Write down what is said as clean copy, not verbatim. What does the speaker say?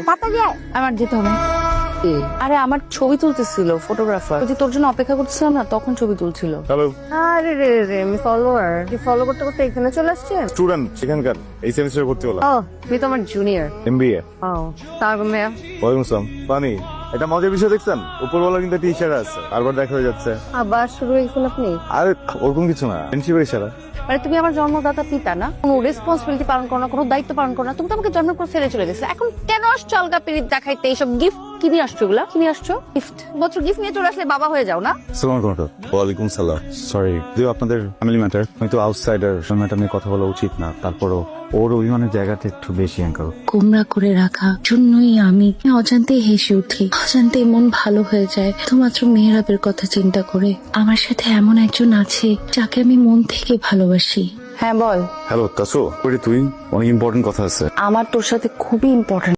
তাড়াতাড়ি যায়। আমার যেতে হবে। আরে আমার ছবি তুলতেছিল ফটোগ্রাফার, ওই যে তোর জন্য অপেক্ষা করতেছিলাম না, তখন ছবি তুলছিল। হ্যালো আরে রে রে, আমি ফলোয়ার। তুই ফলো করতে করতে এখানে চলে আসছেন? স্টুডেন্ট সেখানকার এই সেমিস্টার করতে হলো ও, তুই তো আমার জুনিয়র। এমবিএ। ও, তারপর মেয়া ওয়ালাইকুম আসসালাম। পানি এটা মজার বিষয় দেখছেন, উপরওয়ালা কিন্তু টি শার্ট আছে, বারবার দেখা হয়ে যাচ্ছে। আবার শুরু হয়েছেন আপনি? আরে ওরকম কিছু না, ফ্রেন্ডশিপের ইশারা। মানে তুমি আমার জন্মদাতা পিতা না, কোনো রেসপন্সিবিলিটি পালন করো না, কোনো দায়িত্ব পালন করো না, তুমি তো আমাকে জন্মের পর ফেলে চলে গেছো। এখন কেন আসছো আলগা পিরিত দেখাইতে? এইসব গিফট কি নিয়ে আসছো? এগুলা কি নিয়ে আসছো? গিফট বছর গিফট নিয়ে চলে আসলে বাবা হয়ে যাও না? আসসালামু আলাইকুম। ওয়ালাইকুম সালাম। সরি যদিও আপনাদের ফ্যামিলি ম্যাটার, হয়তো আউটসাইডার ম্যাটার নিয়ে কথা বলা উচিত না, তারপরও ওর অভিমানের জায়গাটা একটু বেশি অ্যাঙ্কল। গোমরা করে রাখা জন্যই আমি অজান্তে হেসে উঠি, অজান্তে মন ভালো হয়ে যায় শুধুমাত্র মেহরাবের কথা চিন্তা করে। আমার সাথে এমন একজন আছে যাকে আমি মন থেকে ভালোবাসি। হ্যাঁ বল। হ্যালো তাসু, তুই অনেক ইম্পর্টেন্ট কথা আছে। আমার তোর সাথে খুবই ইম্পর্টেন্ট